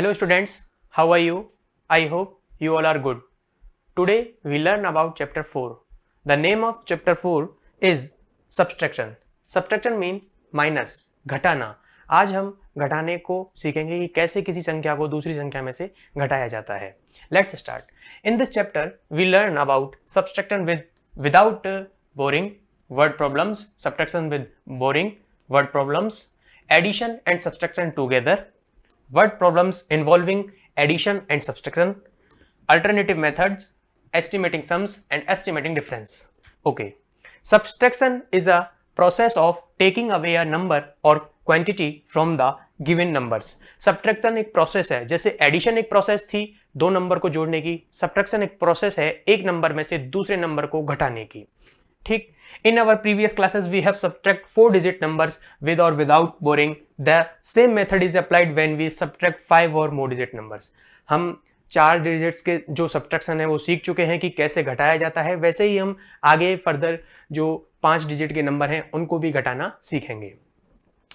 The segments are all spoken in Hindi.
Hello students, how are you? I hope you all are good. Today we learn about chapter 4. The name of chapter 4 is subtraction. Subtraction mean minus, घटाना. आज हम घटाने को सीखेंगे कि कैसे किसी संख्या को दूसरी संख्या में से घटाया जाता है. Let's start. In this chapter we learn about subtraction without boring, word problems, subtraction with boring, word problems, addition and subtraction together, word problems involving addition and subtraction, alternative methods, estimating sums and estimating difference. Okay. Subtraction is a process of taking away a number or quantity from the given numbers. Subtraction एक प्रोसेस है, जैसे एडिशन एक प्रोसेस थी दो नंबर को जोड़ने की, सब्ट्रैक्शन एक प्रोसेस है एक नंबर में से दूसरे नंबर को घटाने की. ठीक. In our previous classes we have subtract 4-digit numbers with or without boring. The same method is applied when we subtract 5 or more digit numbers. हम 4 डिजिट्स के जो सब्ट्रैक्शन है वो सीख चुके हैं कि कैसे घटाया जाता है, वैसे ही हम आगे फर्दर जो 5 डिजिट के नंबर हैं उनको भी घटाना सीखेंगे.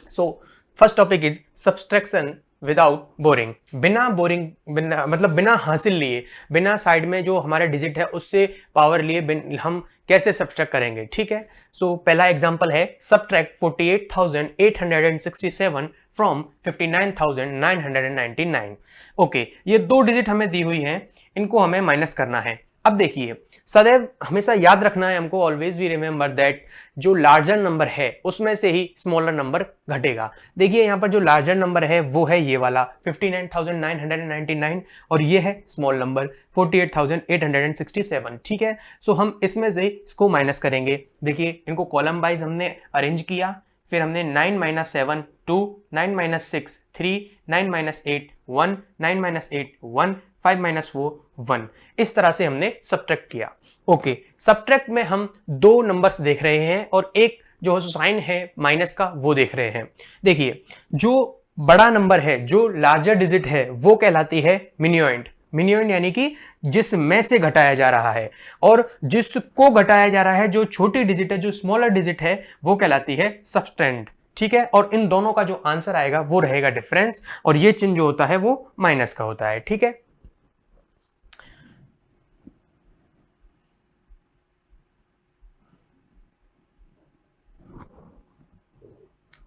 So first topic is subtraction without boring. बिना हासिल लिए, बिना साइड में जो हमारा डिजिट है उससे पावर लिए हम कैसे सब्ट्रैक्ट करेंगे. ठीक है. सो पहला एग्जांपल है सब्ट्रैक्ट 48,867 फ्रॉम 59,999. ओके, ये दो डिजिट हमें दी हुई हैं, इनको हमें माइनस करना है. अब देखिए, सदैव हमेशा याद रखना है हमको, ऑलवेज वी रिमेंबर दैट जो लार्जर नंबर है उसमें से ही स्मॉलर नंबर घटेगा. देखिए यहाँ पर जो लार्जर नंबर है वो है ये वाला 59,999 और ये है स्मॉल नंबर 48,867. ठीक है. सो हम इसमें से इसको माइनस करेंगे. देखिए इनको कॉलम वाइज हमने अरेंज किया, फिर हमने 9 - 7 2, 9 - 6 3, 9 - 8 1, 9 - 8 1, 5 - 4 1. इस तरह से हमने सब्ट्रैक्ट किया. ओके. सब्ट्रैक्ट में हम दो नंबर्स देख रहे हैं और एक जो साइन है माइनस का वो देख रहे हैं. देखिए जो बड़ा नंबर है, जो लार्जर डिजिट है वो कहलाती है मिन्योएंट. मिन्योएंट यानी कि जिसमें से घटाया जा रहा है, और जिसको घटाया जा रहा है जो छोटी डिजिट है, जो स्मॉलर डिजिट है वो कहलाती है सब्ट्रैंड. ठीक है. और इन दोनों का जो आंसर आएगा वो रहेगा डिफरेंस, और ये चिन्ह जो होता है वो माइनस का होता है. ठीक है.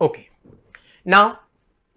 Okay. Now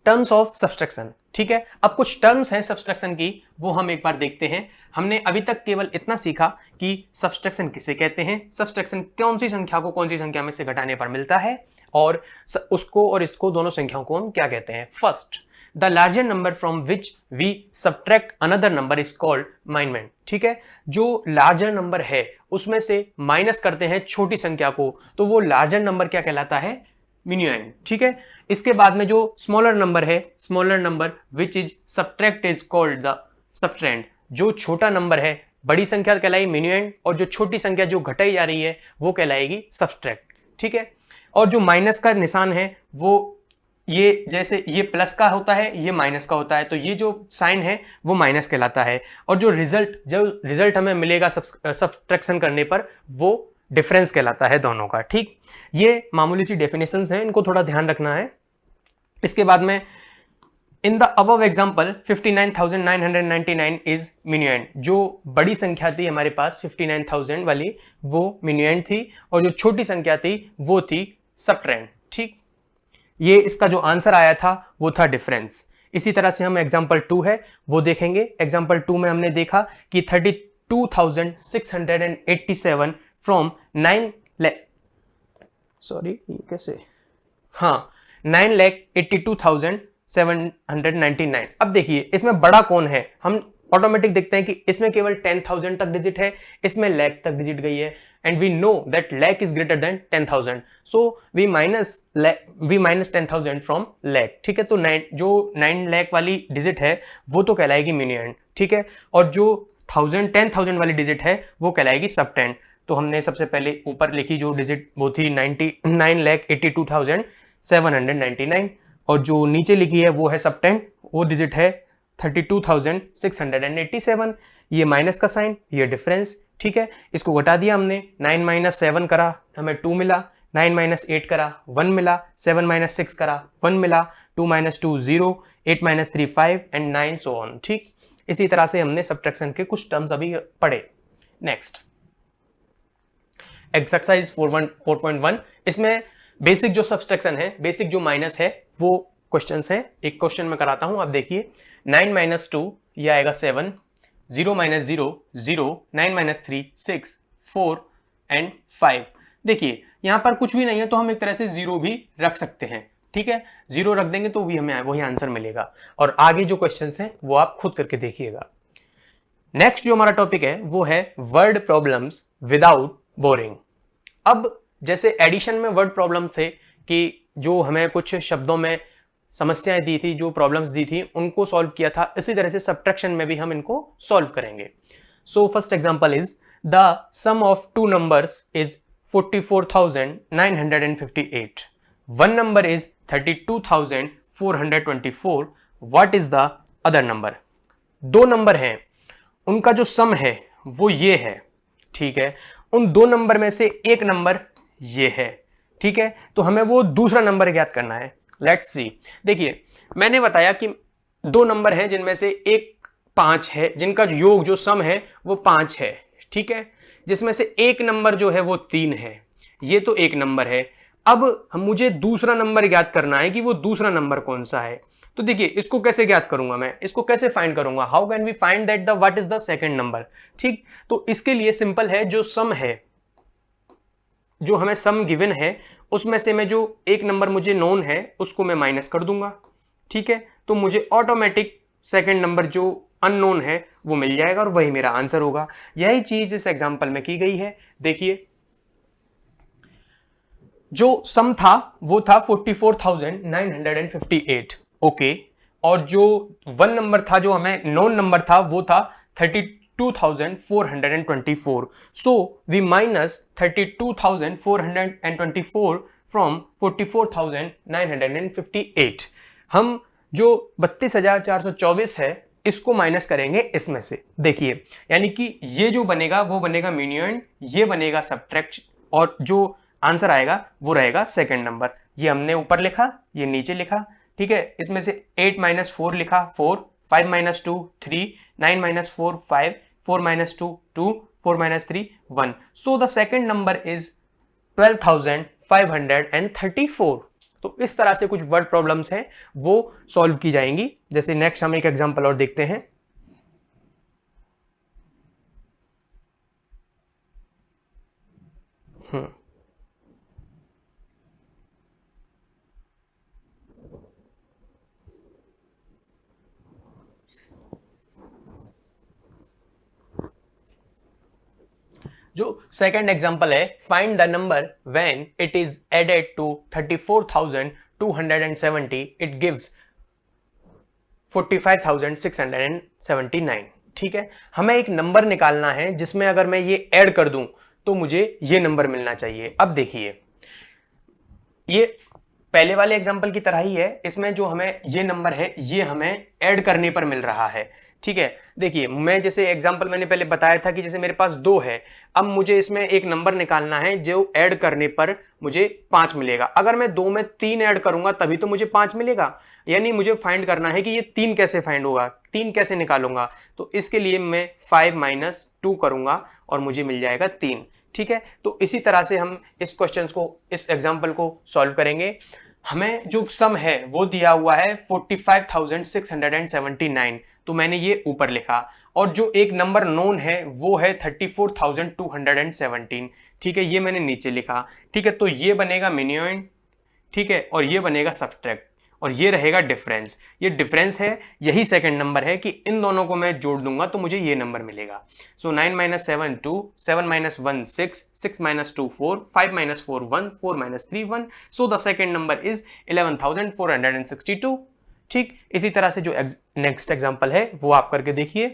terms of subtraction. ठीक है. अब कुछ टर्म्स हैं सब्ट्रैक्शन की, वो हम एक बार देखते हैं. हमने अभी तक केवल इतना सीखा कि सब्ट्रैक्शन किसे कहते हैं, सब्ट्रैक्शन कौन सी संख्या को कौन सी संख्या में से घटाने पर मिलता है, और उसको और इसको दोनों संख्याओं को हम क्या कहते हैं. First, the larger number from which we subtract another number is called minuend. ठीक है. जो लार्जर नंबर है उसमें से माइनस करते हैं छोटी संख्या को, तो वो लार्जर नंबर क्या कहलाता है, मिन्योएंट. ठीक है. इसके बाद में जो स्मॉलर नंबर है, smaller number which is subtract is called the subtrahend. जो छोटा नंबर है, बड़ी संख्या कहलाएगी मिन्योएंट, और जो छोटी संख्या जो घटाई जा रही है वो कहलाएगी सब्ट्रैक्ट. ठीक है. और जो माइनस का निशान है वो ये, जैसे ये प्लस का होता है ये माइनस का होता है, तो ये जो साइन है वो माइनस कहलाता है, और जो रिजल्ट हमें मिलेगा सब्ट्रैक्शन करने पर वो डिफरेंस कहलाता है दोनों का. ठीक. ये मामूली सी डेफिनेशंस हैं, इनको थोड़ा ध्यान रखना है. इसके बाद में in the above example 59,999 is minuend. जो बड़ी संख्या थी हमारे पास 59,000 वाली वो मिन्योएंट थी, और जो छोटी संख्या थी वो थी सब्ट्रैंड. ठीक. ये इसका जो आंसर आया था वो था डिफरेंस. इसी तरह से हम एग्जांपल 2 है वो देखेंगे. एग्जांपल 2 में हमने देखा कि 32,687 फ्रॉम 9,82,799. अब देखिए इसमें बड़ा कौन है, हम ऑटोमेटिक देखते हैं कि इसमें केवल 10,000 तक डिजिट है, इसमें लाख तक डिजिट गई है, and we know that lakh is greater than 10,000, so we minus 10,000 from lakh. ठीक है. तो जो 9 लाख वाली डिजिट है वो तो कहलाएगी मिन्योएंट. ठीक है. और जो 10,000 वाली डिजिट है वो कहलाएगी सब्ट्रैंड. तो हमने सबसे पहले ऊपर लिखी जो डिजिट वो थी 9,82,799, और जो नीचे लिखी है वो है सब्ट्रैंड, वो डिजिट है 32,687. ये माइनस का साइन, ये डिफरेंस. ठीक है. इसको घटा दिया हमने, 9 - 7 करा हमें 2 मिला, 9 - 8 करा 1 मिला, 7 - 6 करा 1 मिला, 2 minus 2 0, 8 minus 3 5 and 9 so on. ठीक, इसी तरह से हमने सब्ट्रैक्शन के कुछ टर्म्स अभी पढ़े। नेक्स्ट एक्सरसाइज 4.1, इसमें बेसिक जो सब्ट्रैक्शन है, बेसिक जो माइनस है वो क्वेश्चंस है। एक क्वेश्चन में कराता हूं, आप देखिए 9 माइनस 2 ये आएगा 7, 0 माइनस 0 0, 9 माइनस 3 6, 4 एंड 5। देखिए यहां पर कुछ भी नहीं है तो हम एक तरह से 0 भी रख सकते हैं। ठीक है, 0 रख देंगे तो भी हमें वही आंसर मिलेगा। और आगे जो क्वेश्चंस हैं वो आप खुद करके देखिएगा। नेक्स्ट जो हमारा टॉपिक है वो है वर्ड प्रॉब्लम्स विदाउट बोरिंग। अब जैसे एडिशन में वर्ड प्रॉब्लम थे कि जो हमें कुछ शब्दों में समस्याएं दी थी, जो प्रॉब्लम्स दी थी उनको सॉल्व किया था, इसी तरह से सब्ट्रैक्शन में भी हम इनको सॉल्व करेंगे। So first example is the sum of two numbers is 44,958, one number is 32,424, what is the other number. दो नंबर हैं, उनका जो सम है वो ये है। ठीक है, उन दो नंबर में से एक नंबर ये है। ठीक है, तो हमें वो दूसरा नंबर ज्ञात करना है। लेट्स सी, देखिए मैंने बताया कि दो नंबर हैं जिनमें से एक 5 है, जिनका योग जो सम है वो 5 है। ठीक है, जिसमें से एक नंबर जो है वो 3 है, ये तो एक नंबर है। अब मुझे दूसरा नंबर ज्ञात करना है कि वो दूसरा नंबर कौन सा है। तो देखिए इसको कैसे ज्ञात करूंगा, मैं इसको कैसे फाइंड करूंगा, how can we find that the what is the second number. ठीक, तो इसके लिए सिंपल है, जो सम है, जो हमें सम गिवन है उसमें से मैं जो एक नंबर मुझे नोन है उसको मैं माइनस कर दूंगा। ठीक है, तो मुझे ऑटोमेटिक सेकंड नंबर जो अननोन है वो मिल जाएगा और वही मेरा आंसर होगा। यही चीज इस एग्जांपल में की गई है। देखिए जो सम था वो था 44,958, ओके, और जो वन नंबर था, जो हमें नोन नंबर था, वो था 32,424। So we minus 32,424 from 44,958। हम जो 32,424 है इसको माइनस करेंगे इसमें से। देखिए यानी कि ये जो बनेगा वो बनेगा मीन्यूएंड, ये बनेगा सब्ट्रैक्ट, और जो आंसर आएगा वो रहेगा सेकंड नंबर। ये हमने ऊपर लिखा, ये नीचे लिखा। ठीक है, इसमें से 8 माइनस 4 लिखा 4, 5 minus 2 3, 9 minus 4 5, 4 minus 2 2, 4 minus 3 1। So the second number is 12,534। तो इस तरह से कुछ वर्ड प्रॉब्लम्स हैं वो सॉल्व की जाएंगी। जैसे नेक्स्ट हम एक एग्जांपल और देखते हैं। जो सेकंड एग्जांपल है, find the number when it is added to 34,270 it gives 45,679। ठीक है, हमें एक नंबर निकालना है जिसमें अगर मैं ये ऐड कर दूं तो मुझे ये नंबर मिलना चाहिए। अब देखिए ये पहले वाले एग्जांपल की तरह ही है, इसमें जो हमें ये नंबर है ये हमें ऐड करने पर मिल रहा है। ठीक है, देखिए मैं जैसे एग्जांपल मैंने पहले बताया था कि जैसे मेरे पास 2 है, अब मुझे इसमें एक नंबर निकालना है जो ऐड करने पर मुझे 5 मिलेगा। अगर मैं 2 में 3 ऐड करूंगा तभी तो मुझे 5 मिलेगा। यानी मुझे फाइंड करना है कि ये 3 कैसे फाइंड होगा, 3 कैसे निकालूंगा। तो इसके लिए मैं 5 माइनस 2 करूंगा और मुझे मिल जाएगा 3। ठीक है, तो इसी तरह से हम इस क्वेश्चन को, इस एग्जाम्पल को सॉल्व करेंगे। हमें जो सम है वो दिया हुआ है 45,679, तो मैंने ये ऊपर लिखा, और जो एक नंबर नोन है वो है 34,217। ठीक है, ये मैंने नीचे लिखा। ठीक है, तो ये बनेगा मीन्यूएंड, ठीक है, और ये बनेगा सब्ट्रैक्ट, और ये रहेगा डिफरेंस। ये डिफरेंस है, यही सेकंड नंबर है कि इन दोनों को मैं जोड़ दूंगा तो मुझे ये नंबर मिलेगा। सो 9 minus 7 2, 7 minus 1 6, 6 minus 2 4, 5 minus 4 1, 4 minus 3 1। So the second number is 11,462। ठीक, इसी तरह से जो नेक्स्ट एग्जांपल है वो आप करके देखिए।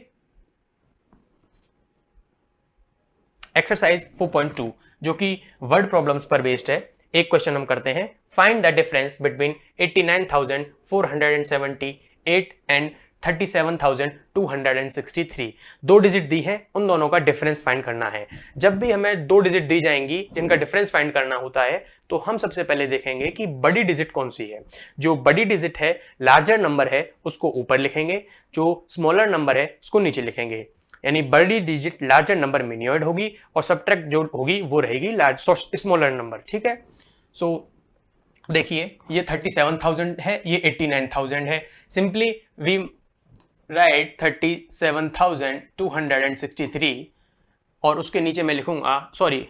एक्सरसाइज 4.2 जो कि वर्ड प्रॉब्लम्स पर बेस्ड है। एक क्वेश्चन हम करते हैं, find the difference between 89,478 and 37,263। दो डिजिट दी है, उन दोनों का डिफरेंस फाइंड करना है। जब भी हमें दो डिजिट दी जाएंगी जिनका डिफरेंस फाइंड करना होता है तो हम सबसे पहले देखेंगे कि बड़ी डिजिट कौन सी है। जो बड़ी डिजिट है, लार्जर नंबर है, उसको ऊपर लिखेंगे, जो स्मॉलर नंबर है उसको नीचे लिखेंगे। यानी बड़ी डिजिट लार्जर नंबर मिनियोइड होगी और सबट्रैक्ट जो होगी वो रहेगी स्मॉलर नंबर। ठीक है, सो देखिए ये 37,000 है, ये 89,000 है। सिंपली वी राइट 37,263 और उसके नीचे मैं लिखूंगा सॉरी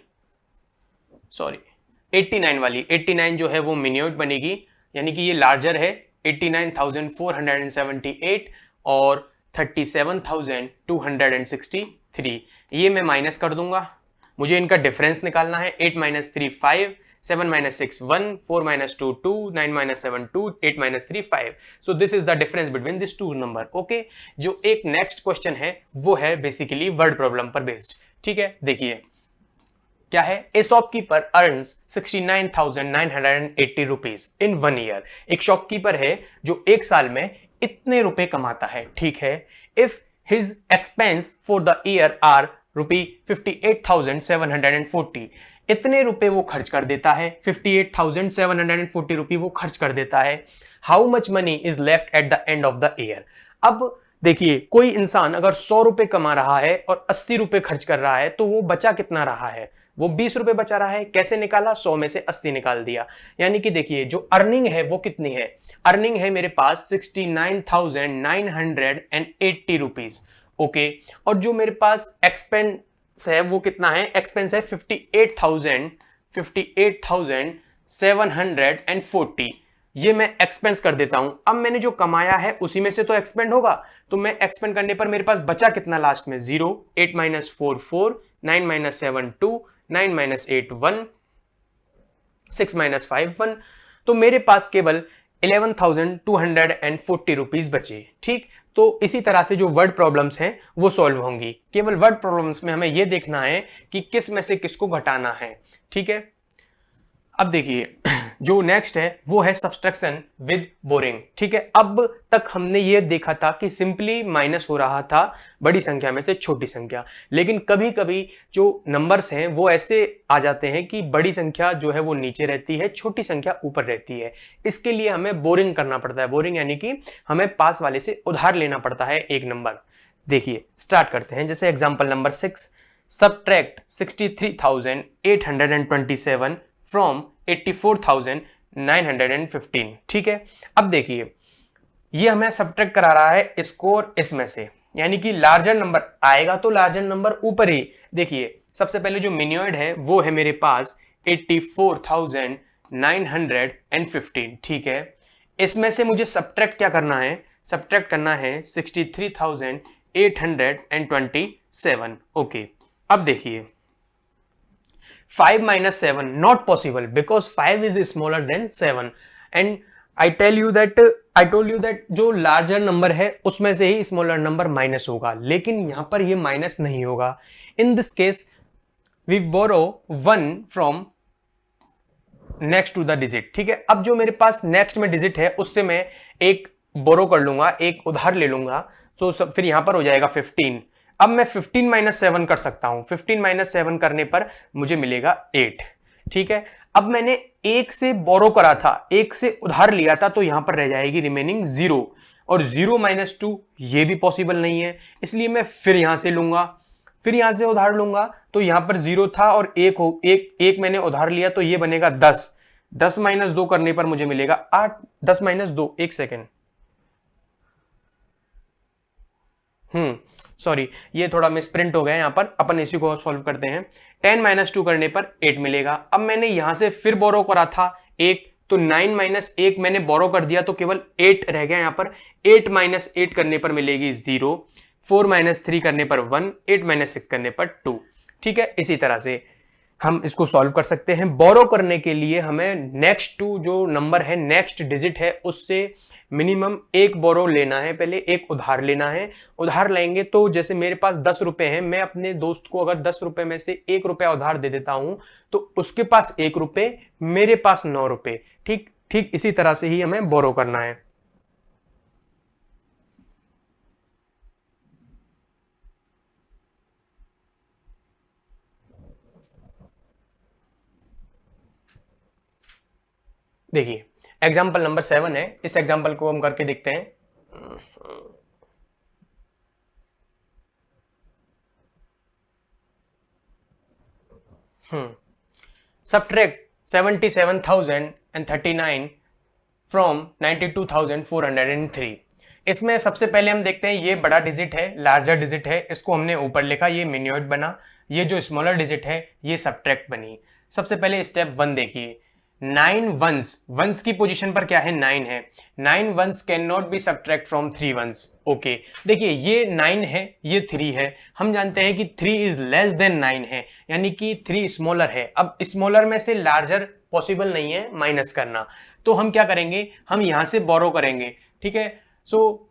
89 वाली 89 जो है वो मिनियोइड बनेगी, यानी कि ये लार्जर है 89,478 और 37,263 ये मैं माइनस कर दूंगा। मुझे इनका डिफरेंस निकालना है। 8 - 3 5, 7 - 6 1, 4 - 2 2, 9 - 7 2, 8 - 3 5। So this is the difference between this two number. Okay, जो एक नेक्स्ट क्वेश्चन है वो है बेसिकली वर्ड प्रॉब्लम पर बेस्ड। ठीक है, देखिए क्या है। A shopkeeper earns 69,980 rupees in 1 year. एक शॉपकीपर है जो एक साल में इतने रुपए कमाता है। ठीक है, if his expense for the year are ₹58,740, इतने रुपए वो खर्च कर देता है, 58,740 रुपए वो खर्च कर देता है। How much money is left at the end of the year. अब देखिए कोई इंसान अगर 100 रुपए कमा रहा है और 80 रुपए खर्च कर रहा है तो वो बचा कितना रहा है, वो 20 रुपए बचा रहा है। कैसे निकाला, 100 में से 80 निकाल दिया। यानी कि देखिए जो अर्निंग है वो कितनी है, अर्निंग है मेरे पास 69,980 रुपीज। ओके, और जो मेरे पास एक्सपेंस है वो कितना है, एक्सपेंस है 58,740। ये मैं एक्सपेंस कर देता हूं। अब मैंने जो कमाया है उसी में से तो एक्सपेंड होगा, तो मैं एक्सपेंड करने पर मेरे पास बचा कितना लास्ट में, 0, 8 - 4 4, 9 - 7 2, 9 - 8 1, 6 - 5 1। तो मेरे पास केवल 11,240 रुपीज बचे। ठीक, तो इसी तरह से जो वर्ड प्रॉब्लम्स हैं वो सॉल्व होंगी। केवल वर्ड प्रॉब्लम्स में हमें यह देखना है कि किस में से किसको घटाना है। ठीक है, अब देखिए जो नेक्स्ट है वो है सब्सट्रैक्शन विद बोरिंग। ठीक है, अब तक हमने ये देखा था कि सिंपली माइनस हो रहा था बड़ी संख्या में से छोटी संख्या, लेकिन कभी कभी जो नंबर्स हैं वो ऐसे आ जाते हैं कि बड़ी संख्या जो है वो नीचे रहती है, छोटी संख्या ऊपर रहती है। इसके लिए हमें बोरिंग करना पड़ता है। बोरिंग यानी कि हमें पास वाले से उधार लेना पड़ता है एक नंबर। देखिए स्टार्ट करते हैं। जैसे एग्जाम्पल नंबर 6, सब्ट्रैक्ट 63,827 फ्रॉम 84,915। ठीक है, अब देखिए ये हमें सब्ट्रैक्ट करा रहा है स्कोर इसमें से, यानी कि लार्जर नंबर आएगा तो लार्जर नंबर ऊपर ही। देखिए सबसे पहले जो मिनियोइड है वो है मेरे पास 84,915। ठीक है, इसमें से मुझे सब्ट्रैक्ट क्या करना है, सब्ट्रैक्ट करना है 63,827। ओके, अब देखिए 5 - 7 not possible because 5 is smaller than 7 and I told you that जो लार्जर नंबर है उसमें से ही स्मॉलर नंबर माइनस होगा, लेकिन यहां पर ये माइनस नहीं होगा। In this case we borrow 1 from next to the digit. ठीक है, अब जो मेरे पास नेक्स्ट में डिजिट है उससे मैं एक बोरो कर लूंगा, एक उधार ले लूंगा। तो फिर यहां पर हो जाएगा 15। अब मैं 15 - 7 कर सकता हूं। 15 - 7 करने पर मुझे मिलेगा 8। ठीक है, अब मैंने एक से बोरो करा था, एक से उधार लिया था, तो यहां पर रह जाएगी रिमेनिंग 0 और 0 - 2 ये भी पॉसिबल नहीं है, इसलिए मैं फिर यहां से लूंगा, फिर यहां से उधार लूंगा। तो यहां पर 0 था और एक मैंने उधार लिया तो ये बनेगा 10। 10 - 2 करने पर मुझे मिलेगा 8। 10 - 2, एक सेकेंड, सॉरी ये थोड़ा मिसप्रिंट हो गया यहां पर, अपन इसी को सॉल्व करते हैं। 10 - 2 करने पर 8 मिलेगा। अब मैंने यहां से फिर बोरो करा था एक, तो 9 - 1 मैंने बोरो कर दिया तो केवल 8 रह गया यहां पर। 8 - 8 करने पर मिलेगी 0, 4 - 3 करने पर 1, 8 - 6 करने पर 2। ठीक है, इसी तरह से हम इसको सॉल्व कर सकते हैं। बोरो करने के लिए हमें नेक्स्ट टू जो नंबर है, नेक्स्ट डिजिट है, उससे मिनिमम एक बोरो लेना है, पहले एक उधार लेना है। उधार लेंगे तो जैसे मेरे पास 10 रुपए हैं, मैं अपने दोस्त को अगर 10 रुपए में से 1 रुपया उधार दे देता हूं तो उसके पास 1 रुपए, मेरे पास 9 रुपए। ठीक ठीक इसी तरह से ही हमें बोरो करना है। देखिए एग्जाम्पल नंबर 7 है, इस एग्जाम्पल को हम करके देखते हैं। Subtract 77,039 from 92,403। इसमें सबसे पहले हम देखते हैं ये बड़ा डिजिट है, लार्जर डिजिट है, इसको हमने ऊपर लिखा, ये मिनियोइड बना। ये जो स्मॉलर डिजिट है ये सब्ट्रैक्ट बनी। सबसे पहले स्टेप 1 देखिए, 9 वंस, वंस की पोजीशन पर क्या है 9 है, 9 ones can not be subtract from 3 ones. Okay देखिए ये 9 है, ये 3 है, हम जानते हैं कि 3 इज लेस देन 9 है, यानी कि 3 स्मॉलर है। अब स्मॉलर में से लार्जर पॉसिबल नहीं है माइनस करना, तो हम क्या करेंगे, हम यहां से बोरो करेंगे, ठीक है। So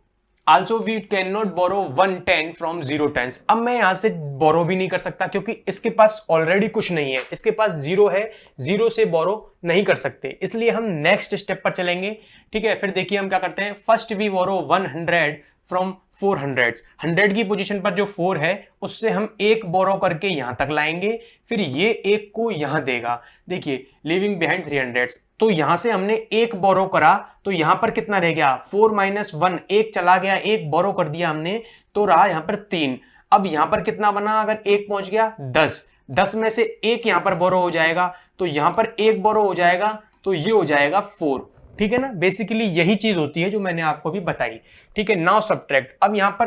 also we can not borrow 110 from 0 tens. अब मैं यहां से बोरो भी नहीं कर सकता क्योंकि इसके पास ऑलरेडी कुछ नहीं है, इसके पास 0 है, 0 से बोरो नहीं कर सकते, इसलिए हम नेक्स्ट स्टेप पर चलेंगे, ठीक है। फिर देखिए हम क्या करते हैं, फर्स्ट वी बोरो 100 फ्रॉम 400, 100 की पोजीशन पर जो 4 है उससे हम एक बोरो करके यहां तक लाएंगे, फिर ये एक को यहां देगा। देखिए लिविंग बिहाइंड 300, तो यहां से हमने एक बोरो करा, तो यहां पर कितना रह गया 4 - 1, एक चला गया, एक बोरो कर दिया हमने, तो रहा यहां पर 3। अब यहां पर कितना बना, अगर एक पहुंच गया 10, 10 में से एक यहां पर बोरो हो जाएगा, तो यहां पर एक बोरो हो जाएगा, तो ये हो जाएगा 4, ठीक है ना। बेसिकली यही चीज होती है जो मैंने आपको भी बताई, ठीक है। नाउ सब्ट्रैक्ट, अब यहां पर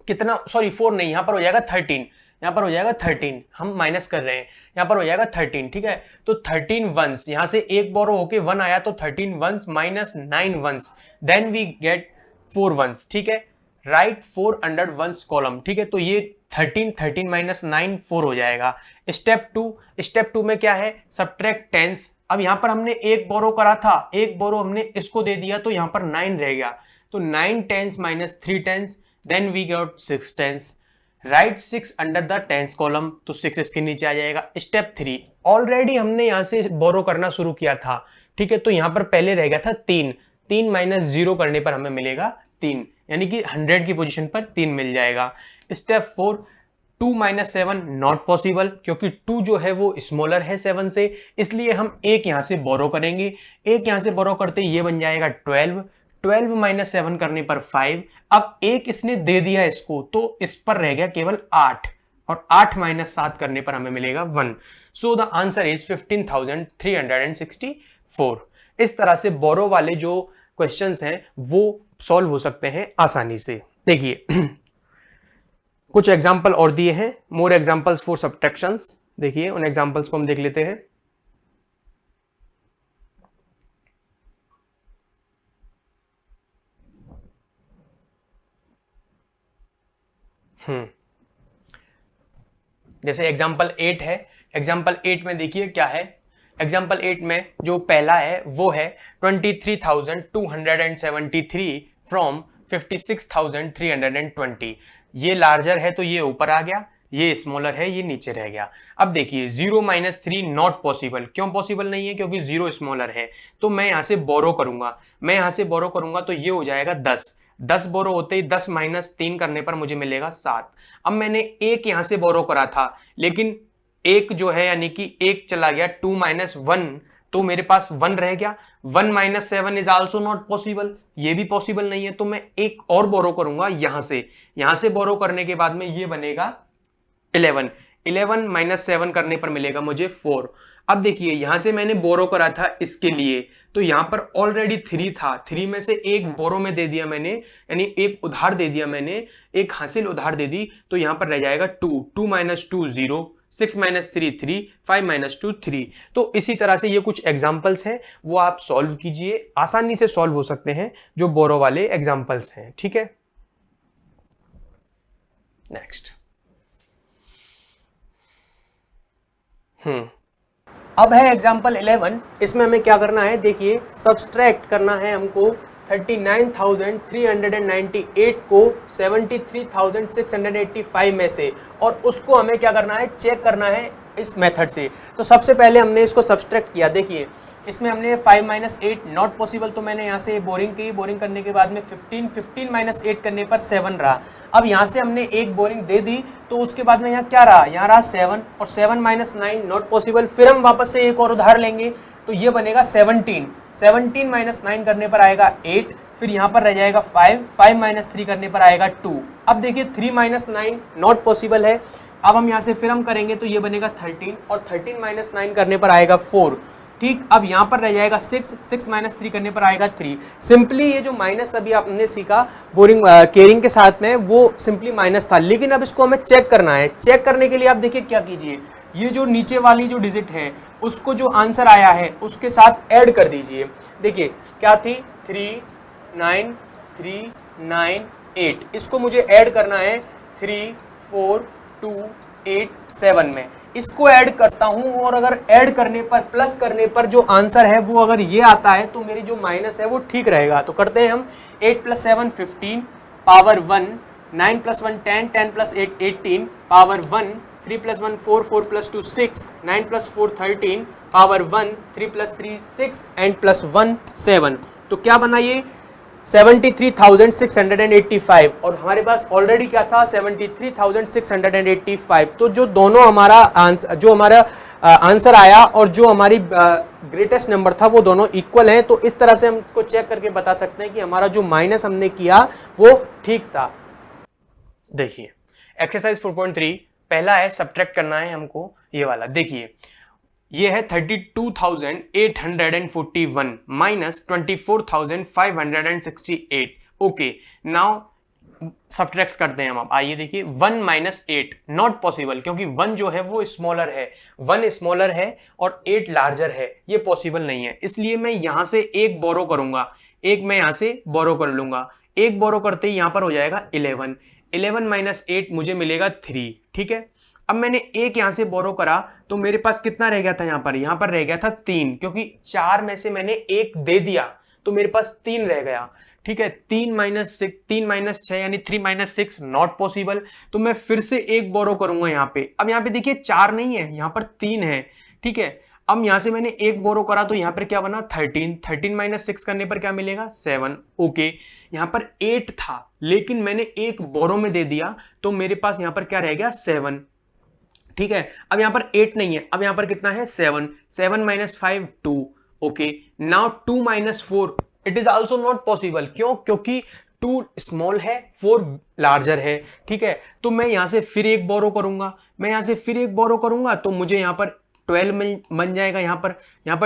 कितना, सॉरी 4 नहीं, यहां पर हो जाएगा 13, यहां पर हो जाएगा 13, हम माइनस कर रहे हैं, यहां पर हो जाएगा 13, ठीक है। तो 13 वंस, यहां से एक बोरो होके 1 आया, तो 13 ones minus 9 ones, then we get 4 ones, ठीक है। राइट 4 अंडर वंस कॉलम, ठीक है। तो ये 13 माइनस 9 4 हो जाएगा। स्टेप 2, स्टेप 2 में क्या है, सब्ट्रैक्ट टेंस। अब यहां पर हमने एक बोरो करा था, एक बोरो हमने इसको दे दिया, तो यहां पर 9 रह गया, तो 9 tens minus 3 tens, then we get 6 tens. Right 6 under the tens column, तो 6 इसके नीचे आ जाएगा। स्टेप 3, ऑलरेडी हमने यहां से बोरो करना शुरू किया था, ठीक है। तो यहां पर पहले रह गया था 3, 3 माइनस 0 करने पर हमें मिलेगा 3, यानी कि 100 की पोजीशन पर 3 मिल जाएगा। स्टेप 4, 2 - 7 नॉट पॉसिबल, क्योंकि 2 जो है वो स्मॉलर है 7 से, इसलिए हम एक यहां से बोरो करेंगे, एक यहां से बोरो करते ये बन जाएगा 12, 12 माइनस 7 करने पर 5। अब एक इसने दे दिया इसको, तो इस पर रह गया केवल 8, और 8 माइनस 7 करने पर हमें मिलेगा 1। So the answer is 15,364। इस तरह से बोरो वाले जो क्वेश्चंस हैं वो सॉल्व हो सकते हैं आसानी से। देखिए कुछ एग्जाम्पल और दिए हैं, मोर एग्जाम्पल्स फॉर सब्ट्रैक्शंस। देखिए उन एग्जाम्पल्स को हम देख लेते हैं। जैसे एग्जाम्पल 8 है, एग्जाम्पल 8 में देखिए क्या है, एग्जाम्पल 8 में जो पहला है वो है 23,273 फ्रॉम 56,320। ये लार्जर है तो ये ऊपर आ गया, ये स्मॉलर है ये नीचे रह गया। अब देखिए 0 - 3 नॉट पॉसिबल, क्यों पॉसिबल नहीं है, क्योंकि 0 स्मॉलर है। तो मैं यहां से बोरो करूंगा, मैं यहां से बोरो करूंगा तो ये हो जाएगा 10, 10 बोरो होते ही 10 माइनस 3 करने पर मुझे मिलेगा 7। अब मैंने एक यहां से बोरो करा था, लेकिन एक जो है यानी कि एक चला गया, 2 - 1, तो मेरे पास 1 रह गया। 1 - 7 इज आल्सो नॉट पॉसिबल, ये भी पॉसिबल नहीं है, तो मैं एक और बोरो करूंगा यहां से बोरो करने के बाद में ये बनेगा 11, 11 माइनस 7 करने पर मिलेगा मुझे 4। अब देखिए यहां से मैंने बोरो करा था इसके लिए, तो यहां पर ऑलरेडी 3 था, 3 में से एक बोरो में दे दिया मैंने, यानी एक उधार दे दिया मैंने, एक हासिल उधार दे दी, तो यहां पर रह जाएगा 2, 2 - 2 0, 6 - 3 3, 5 - 2 3। तो इसी तरह से ये कुछ एग्जाम्पल्स हैं, वो आप सॉल्व कीजिए, आसानी से सॉल्व हो सकते हैं जो बोरो वाले एग्जाम्पल्स हैं, ठीक है। नेक्स्ट अब है एग्जाम्पल 11। इसमें हमें क्या करना है, देखिए सब्सट्रैक्ट करना है हमको 39,398 को 73,685 में से, और उसको हमें क्या करना है, चेक करना है इस मेथड से। तो सबसे पहले हमने इसको सब्सट्रैक्ट किया, देखिए इसमें हमने 5 माइनस 8 नॉट पॉसिबल, तो मैंने यहाँ से बोरिंग की, बोरिंग करने के बाद में 15 माइनस 8 करने पर 7 रहा। अब यहाँ से हमने एक बोरिंग दे दी, तो उसके बाद में यहाँ क्या रहा, यहाँ रहा 7 और 7 माइनस 9 नॉट पॉसिबल। फिर हम वापस से एक और उधार लेंगे, तो ये बनेगा 17 माइनस 9 करने पर आएगा 8, फिर यहाँ पर रह जाएगा 5 माइनस 3 करने पर आएगा 2। अब देखिए 3 माइनस 9 नॉट पॉसिबल है। अब हम यहाँ से फिर हम करेंगे तो ये बनेगा 13 और 13 माइनस 9 करने पर आएगा 4। ठीक, अब यहाँ पर रह जाएगा 6 माइनस 3 करने पर आएगा 3। सिंपली ये जो माइनस अभी आपने सीखा बोरिंग केयरिंग के साथ में, वो सिंपली माइनस था, लेकिन अब इसको हमें चेक करना है। चेक करने के लिए आप देखिए क्या कीजिए, ये जो नीचे वाली जो डिजिट है उसको जो आंसर आया है उसके साथ ऐड कर दीजिए। देखिए क्या थी, 3 9 3 9 8, इसको मुझे ऐड करना है 3 4 2 8 7 में। इसको ऐड करता हूं और अगर ऐड करने पर, प्लस करने पर जो आंसर है वो अगर ये आता है तो मेरी जो माइनस है वो ठीक रहेगा। तो करते हैं हम, 8 + 7 15 पावर 1, 9 + 1 10, 10 + 8 18 पावर 1, 3 + 1 4, 4 + 2 6, 9 + 4 13 पावर 1, 3 + 3 6 एंड +1 7। तो क्या बना ये, 73,685, और हमारे पास ऑलरेडी क्या था, 73,685। तो जो दोनों हमारा आंसर आया और जो हमारी ग्रेटेस्ट नंबर था वो दोनों इक्वल हैं। तो इस तरह से हम इसको चेक करके बता सकते हैं कि हमारा जो माइनस हमने किया वो ठीक था। देखिए एक्सरसाइज 4.3 पहला है, सब्ट्रैक्ट करना है हमको ये वाला। देखिए ये है 32,841 माइनस 24,568। ओके, नाउ सब्ट्रैक्ट करते हैं हम। अब आइए देखिए, 1 माइनस 8 नॉट पॉसिबल, क्योंकि 1 जो है वो स्मॉलर है, 1 स्मॉलर है और 8 लार्जर है, ये पॉसिबल नहीं है। इसलिए मैं यहां से एक बोरो करूंगा, एक मैं यहां से बोरो कर लूंगा। एक बोरो करते ही यहां पर हो जाएगा 11 माइनस 8 मुझे मिलेगा 3। ठीक है, अब मैंने एक यहां से बोरो करा तो मेरे पास कितना रह गया था, यहां पर रह गया था 3, क्योंकि 4 में से मैंने एक दे दिया तो मेरे पास 3 रह गया। ठीक है, 3 माइनस 6 यानी 3 माइनस 6 नॉट पॉसिबल। तो मैं फिर से एक बोरो करूंगा यहाँ पे। अब यहाँ पे देखिए 4 नहीं है, यहाँ पर 3 है। ठीक है, अब यहां से मैंने एक बोरो करा तो यहाँ पर क्या बना, 13 माइनस 6 करने पर क्या मिलेगा, 7। ओके, यहाँ पर 8 था लेकिन मैंने एक बोरो में दे दिया तो मेरे पास यहाँ पर क्या रह गया, 7। ठीक है, अब यहां पर 8 नहीं है, अब यहां पर कितना है, 7 minus 5 2। Okay, now 2 minus 4 it is also not possible. क्यों, क्योंकि 2 स्मॉल है, 4 लार्जर है। ठीक है, तो मैं यहां से फिर एक बोरो करूंगा, तो मुझे यहां पर 12 बन जाएगा। यहां पर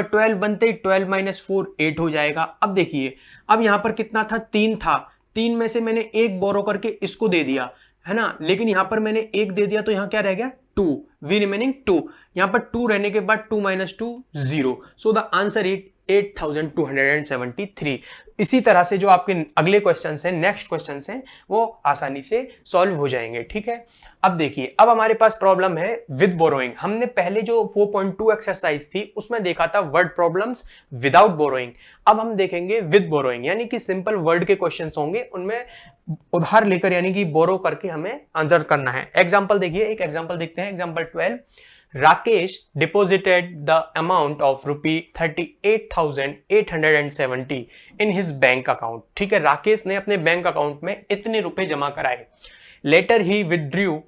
12 बनते ही 12 माइनस 4 8 हो जाएगा। अब देखिए, अब यहां पर कितना था, 3 था, 3 में से मैंने एक बोरो करके इसको दे दिया है ना, लेकिन यहां पर मैंने एक दे दिया तो यहां क्या रह गया, 2, वी रिमेनिंग 2। यहां पर 2 रहने के बाद 2 minus 2 0। So the answer is 8,273। इसी तरह से जो आपके अगले क्वेश्चंस हैं, नेक्स्ट क्वेश्चंस हैं, वो आसानी से सॉल्व हो जाएंगे। ठीक है, अब देखिए, अब हमारे पास प्रॉब्लम है विद बोरोइंग। हमने पहले जो 4.2 एक्सरसाइज थी उसमें देखा था वर्ड प्रॉब्लम्स विदाउट बोरोइंग। अब हम देखेंगे विद बोरोइंग, यानी कि सिंपल वर्ड के क्वेश्चंस होंगे, उनमें उधार लेकर यानी कि बोरो करके हमें आंसर करना है। एग्जांपल देखिए, एक एग्जांपल देखते हैं, example 12। Rakesh deposited the amount of ₹38,870 in his bank account। ठीक है, राकेश ने अपने बैंक अकाउंट में इतने रुपए जमा कराए। Later he withdrew,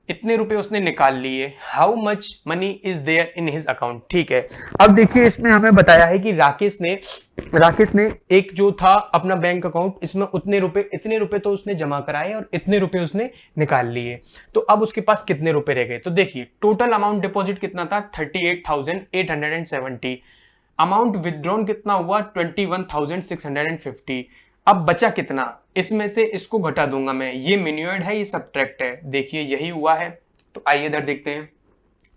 इतने रुपए उसने निकाल लिए। How much money is there in his account. ठीक है, अब देखिए इसमें हमें बताया है कि राकेश ने एक जो था अपना बैंक अकाउंट, इसमें इतने रुपए तो उसने जमा कराए और इतने रुपए उसने निकाल लिए। तो अब उसके पास कितने रुपए रह गए, तो देखिए टोटल अमाउंट डिपॉजिट कितना था, 38,870। अमाउंट विदड्रॉन कितना हुआ, 21,650। अब बचा कितना, इसमें से इसको घटा दूंगा मैं, ये मिन्यूएड है, ये सब्ट्रैक्ट है। देखिए यही हुआ है, तो आइए इधर देखते हैं।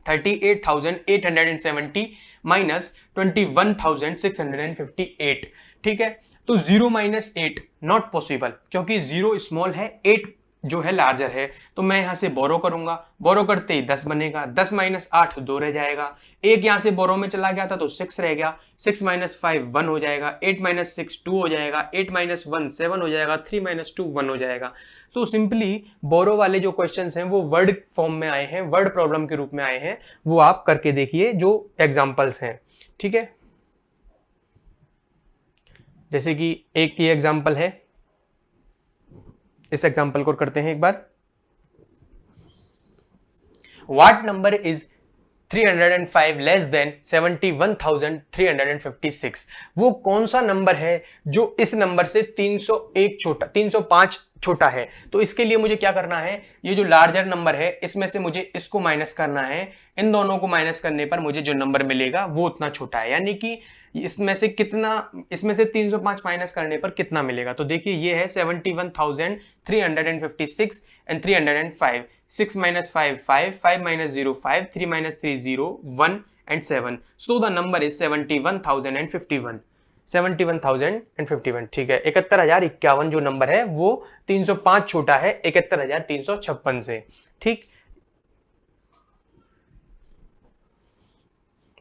38,870 माइनस 21,658। ठीक है, तो 0 माइनस 8 नॉट पॉसिबल, क्योंकि 0 स्मॉल है, 8 जो है लार्जर है, तो मैं यहाँ से बोरो करूंगा, बोरो करते ही 10 बनेगा, 10 माइनस 8 2 रह जाएगा, एक यहाँ से बोरो में चला गया था तो 6 रह गया, 6 माइनस 5 1 हो जाएगा, 8 माइनस 6 2 हो जाएगा, 8 माइनस 1 7 हो जाएगा, 3 माइनस 2 1 हो जाएगा। तो सिंपली बोरो वाले जो क्वेश्चंस हैं वो वर्ड फॉर्म में आए हैं, वर्ड प्रॉब्लम के रूप में आए हैं, वो आप करके देखिए जो एग्जाम्पल्स हैं। ठीक है, जैसे कि एक ये एग्जाम्पल है, इस एग्जाम्पल को करते हैं एक बार। What number is 305 less than 71,356? वो कौन सा नंबर है जो इस नंबर से 305 छोटा है? तो इसके लिए मुझे क्या करना है, ये जो लार्जर नंबर है इसमें से मुझे इसको माइनस करना है, इन दोनों को माइनस करने पर मुझे जो नंबर मिलेगा वो उतना छोटा है, यानी कि इसमें से कितना, इसमें से 305 माइनस करने पर कितना मिलेगा। तो देखिए ये है 71,356 and 305, 6 minus 5 5, 5 minus 0 5, 3 minus 3 0 1 and 7, so the number is 71,051, 71,051। ठीक है, 71,051 जो नंबर है वो 305 छोटा है 71,356 से। ठीक,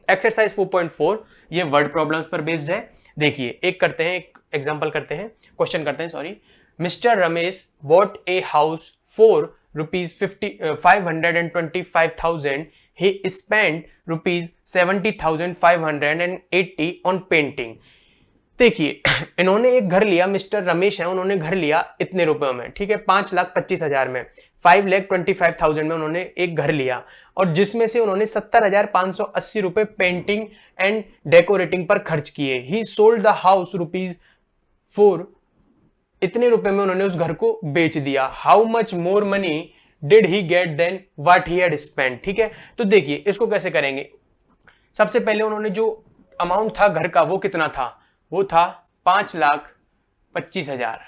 एक्सरसाइज 4.4 ये वर्ड प्रॉब्लम्स पर बेस्ड है। देखिए एक करते हैं, एक एग्जांपल करते हैं, क्वेश्चन करते हैं, sorry. Mister Ramesh bot a house for ₹525,000, he spent ₹70,580 on painting। देखिए इन्होंने एक घर लिया, मिस्टर रमेश है, उन्होंने घर लिया इतने रुपयों में, ठीक है, 5,25,000 में, 5,25,000 में उन्होंने एक घर लिया, और जिसमें से उन्होंने 70,580 रुपए पेंटिंग एंड डेकोरेटिंग पर खर्च किए। ही सोल्ड द हाउस ₹4, इतने रुपए में उन्होंने उस घर को बेच दिया। How much more money did he get then what he had spent. ठीक है, तो देखिए इसको कैसे करेंगे। सबसे पहले उन्होंने जो अमाउंट था घर का वो कितना था, वो था 5,25,000,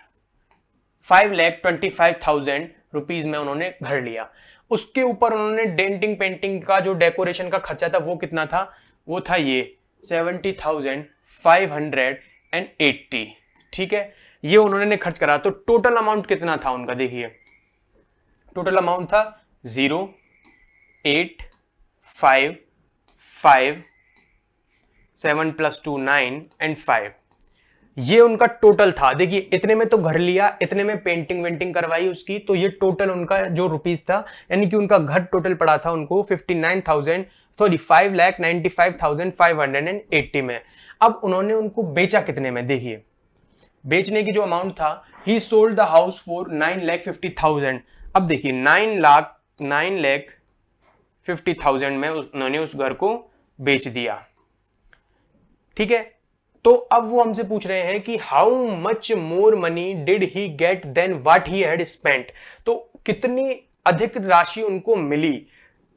5,25,000 रुपीज में उन्होंने घर लिया। उसके ऊपर उन्होंने डेंटिंग पेंटिंग का जो डेकोरेशन का खर्चा था वो कितना था, वो था ये 70,580। ठीक है, ये उन्होंने खर्च करा। तो टोटल अमाउंट कितना था उनका, देखिए टोटल अमाउंट था 0 8 5 5 7 + 2 9 एंड 5, ये उनका टोटल था। देखिए इतने में तो घर लिया, इतने में पेंटिंग वेंटिंग करवाई उसकी, तो ये टोटल उनका जो रुपीस था, यानी कि उनका घर टोटल पड़ा था उनको 5,95,580 में। अब उन्होंने उनको बेचा कितने में, देखिए बेचने की जो अमाउंट था, ही सोल्ड द हाउस फॉर 9,50,000। अब देखिए 9,50,000 में उन्होंने उस घर को बेच दिया। ठीक है, तो अब वो हमसे पूछ रहे हैं कि how much more money did he get then what he had spent. तो कितनी अधिक राशि उनको मिली।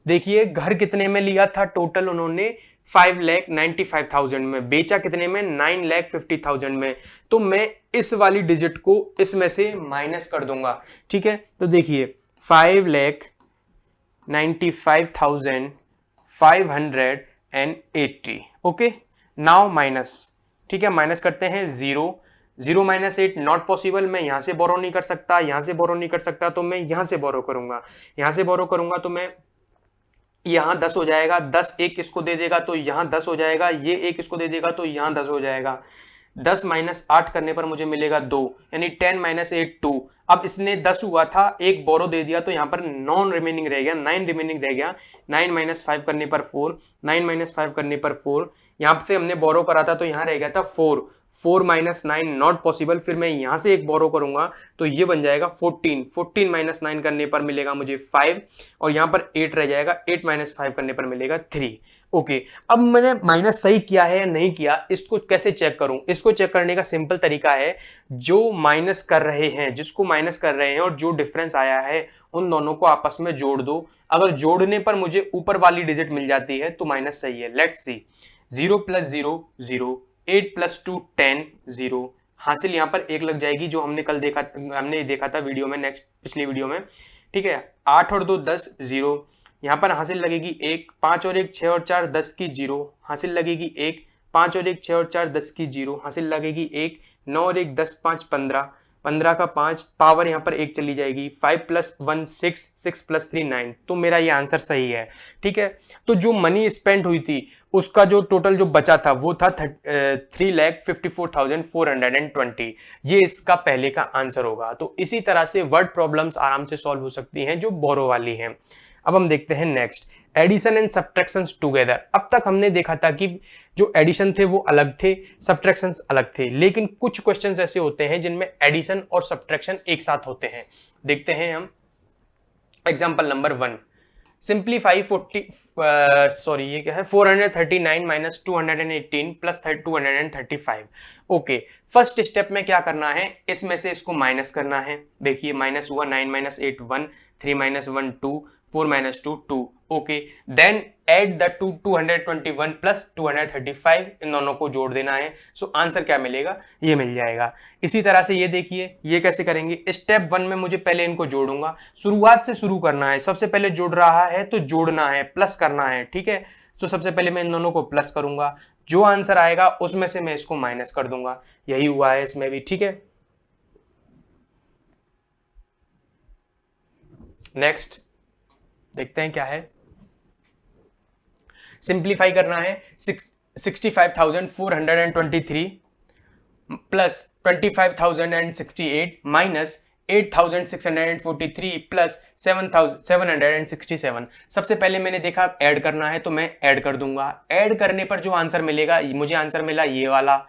देखिए घर कितने में लिया था टोटल उन्होंने, 5,95,000 में, बेचा कितने में, 9,50,000 में। तो मैं इस वाली डिजिट को इसमें से माइनस कर दूंगा। ठीक है, तो देखिए 5,95,580, ओके, नाउ माइनस। ठीक है, माइनस करते हैं 0 0 - 8 नॉट पॉसिबल, मैं यहां से बोरो नहीं कर सकता, यहां से बोरो नहीं कर सकता, तो मैं यहां से बोरो करूंगा, यहां से बोरो करूंगा तो मैं यहां 10 हो जाएगा, 10 एक इसको दे देगा तो यहां 10 हो जाएगा, ये एक इसको दे देगा तो यहां 10 हो जाएगा। 10 - 8 करने पर मुझे मिलेगा 2, यानी 10 - 8 2। अब इसने 10 हुआ था, एक बोरो दे दिया तो यहाँ पर 9 रिमेनिंग रह गया, 9 रिमेनिंग रह गया। 9 - 5 करने पर 4, 9 - 5 करने पर 4, यहाँ से हमने बोरो करा था तो यहाँ रह गया था 4, 4 - 9 नॉट पॉसिबल। फिर मैं यहाँ से एक बोरो करूंगा तो ये बन जाएगा 14, 14 - 9 करने पर मिलेगा मुझे 5, और यहाँ पर 8 रह जाएगा, 8 - 5 करने पर मिलेगा 3। ओके, अब मैंने माइनस सही किया है या नहीं किया, इसको कैसे चेक करूं। इसको चेक करने का सिंपल तरीका है, जो माइनस कर रहे हैं, जिसको माइनस कर रहे हैं और जो डिफरेंस आया है उन दोनों को आपस में जोड़ दो। अगर जोड़ने पर मुझे ऊपर वाली डिजिट मिल जाती है तो माइनस सही है। लेट्स सी, 0 + 0 0, 8 + 2 10 0, हासिल यहाँ पर 1 लग जाएगी, जो हमने कल हमने देखा था वीडियो में, नेक्स्ट पिछली वीडियो में। ठीक है, 8 और 2 10 0, यहाँ पर हासिल लगेगी 1, 5 और 1 6 और 4 10 की 0, हासिल लगेगी 1, 5 और 1 6 और 4 10 की 0, हासिल लगेगी 1, 9 और 1 10 5 15, 15 का 5, पावर यहाँ पर 1 चली जाएगी, 5 + 1 6, 6 + 3 9, तो मेरा ये आंसर सही है। ठीक है, तो जो मनी स्पेंड हुई थी उसका जो टोटल जो बचा था वो था 3,54,420, ये इसका पहले का आंसर होगा। तो इसी तरह से वर्ड प्रॉब्लम्स आराम से सॉल्व हो सकती हैं जो बोरो वाली हैं। अब हम देखते हैं next, addition and subtractions together. अब तक हमने देखा था कि जो एडिशन थे वो अलग थे, सब्ट्रैक्शंस अलग थे, लेकिन कुछ क्वेश्चंस ऐसे होते हैं जिनमें एडिशन और सब्ट्रैक्शन एक साथ होते हैं। देखते हैं हम example number 1, simplify 439 minus 218 plus 235। Okay, first step में क्या करना है, इसमें से इसको माइनस करना है। देखिए माइनस हुआ 9 minus 8 1, 3 minus 1 2, 4 minus 2 2। Okay, then add the 221 plus 235, इन दोनों को जोड़ देना है। सो आंसर क्या मिलेगा, ये मिल जाएगा। इसी तरह से ये देखिए, ये कैसे करेंगे, स्टेप 1 में मुझे पहले इनको जोड़ूंगा, शुरुआत से शुरू करना है। सबसे पहले जोड़ रहा है तो जोड़ना है, प्लस करना है। ठीक है, तो सबसे पहले मैं इन दोनों को प्लस करूंगा, जो आंसर आएगा उसमें से मैं इसको माइनस कर दूंगा। यही हुआ है इसमें भी। ठीक है, नेक्स्ट देखते हैं क्या है। सिंप्लीफाई करना है, 65,423 प्लस 25,068 माइनस 8,643 प्लस 7,767। सबसे पहले मैंने देखा ऐड करना है तो मैं ऐड कर दूंगा। ऐड करने पर जो आंसर मिलेगा, मुझे आंसर मिला ये वाला।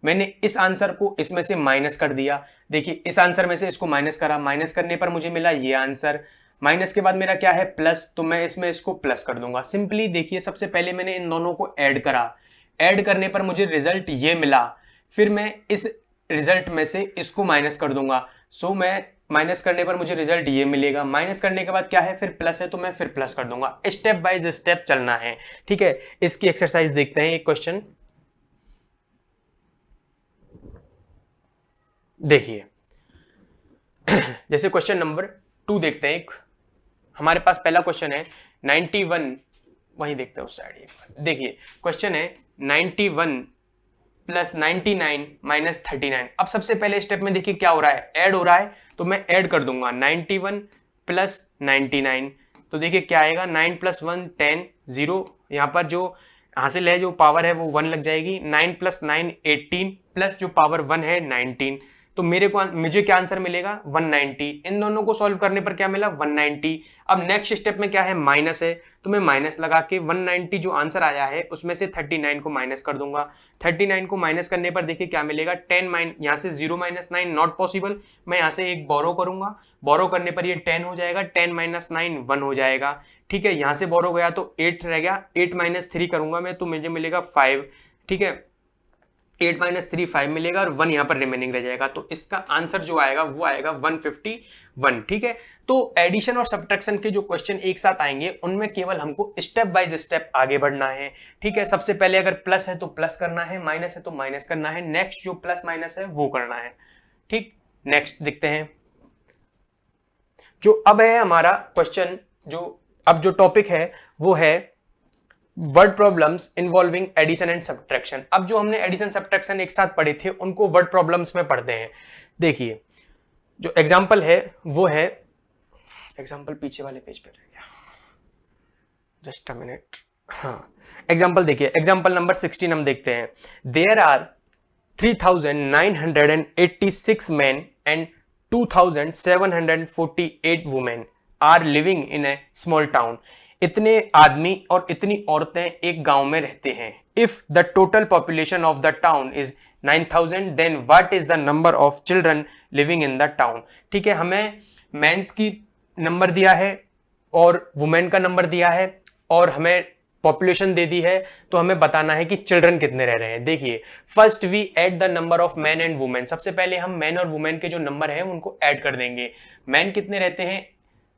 मैंने इस आंसर को इसमें से माइनस कर दिया। देखिए इस आंसर में से इसको माइनस करा, माइनस करने पर मुझे मिला ये आंसर। माइनस के बाद मेरा क्या है, प्लस, तो मैं इसमें इसको प्लस कर दूंगा। सिंपली देखिए, सबसे पहले मैंने इन दोनों को ऐड करा, ऐड करने पर मुझे रिजल्ट ये मिला, फिर मैं इस रिजल्ट में से इसको माइनस कर दूंगा। सो मैं माइनस करने पर मुझे रिजल्ट ये मिलेगा, माइनस करने के बाद क्या है, फिर प्लस है तो मैं फिर प्लस कर दूंगा। स्टेप बाय स्टेप चलना है। ठीक है, इसकी एक्सरसाइज देखते हैं। एक क्वेश्चन देखिए, जैसे क्वेश्चन नंबर 2 देखते हैं। एक हमारे पास पहला क्वेश्चन है 91, वही देखते हैं उस साइड। देखिए क्वेश्चन है 91 प्लस 99 माइनस 39। अब सबसे पहले स्टेप में देखिए क्या हो रहा है, ऐड हो रहा है, तो मैं ऐड कर दूंगा 91 प्लस 99। तो देखिए क्या आएगा, 9 + 1 10, 0, यहाँ पर जो हासिल है जो पावर है वो 1 लग जाएगी। 9 + 9 18 प्लस जो पावर 1 है 19। तो मुझे क्या आंसर मिलेगा, 190। इन दोनों को सॉल्व करने पर क्या मिला, 190। अब नेक्स्ट स्टेप में क्या है, माइनस है, तो मैं माइनस लगा के 190 जो आंसर आया है उसमें से 39 को माइनस कर दूंगा। 39 को माइनस करने पर देखिए क्या मिलेगा, 10 यहाँ से 0 - 9 नॉट पॉसिबल। मैं यहाँ से एक बोरो करूंगा, बोरो करने पर ये 10 हो जाएगा, 10 - 9 1 हो जाएगा। ठीक है, यहाँ से बोरो गया तो 8 रह गया, 8 - 3 करूंगा मैं तो मुझे मिलेगा 5। ठीक है, 8 - 3 5 मिलेगा और 1 यहाँ पर रिमेनिंग रह जाएगा। तो इसका आंसर जो आएगा वो आएगा 151। ठीक है, तो एडिशन और सब्ट्रैक्शन के जो क्वेश्चन एक साथ आएंगे उनमें केवल हमको स्टेप बाय स्टेप आगे बढ़ना है। ठीक है, सबसे पहले अगर प्लस है तो प्लस करना है, माइनस है तो माइनस करना है, नेक्स्ट जो प्लस माइनस है वो करना है। ठीक, नेक्स्ट देखते हैं। जो अब है हमारा क्वेश्चन, जो टॉपिक है वो है word problems involving addition and subtraction. अब जो हमने एडिशन सब्ट्रैक्शन एक साथ पढ़े थे उनको वर्ड प्रॉब्लम्स में पढ़ते हैं। देखिए जो एग्जांपल है वो है, एग्जांपल पीछे वाले पेज पे रह गया, जस्ट अ मिनट। हाँ, एग्जांपल देखिए, एग्जांपल नंबर 16 हम देखते हैं। There are 3,986 men and 2,748 women are living in a small town। इतने आदमी और इतनी औरतें एक गांव में रहते हैं। If the total population of the town is 9,000 then what is the number of children living in the town. ठीक है, हमें मेंस की नंबर दिया है और वुमेन का नंबर दिया है और हमें पॉपुलेशन दे दी है, तो हमें बताना है कि चिल्ड्रन कितने रह रहे हैं। देखिए first we add the number of man and women. सबसे पहले हम मैन और वुमेन के जो नंबर है उनको ऐड कर देंगे। मैन कितने रहते हैं,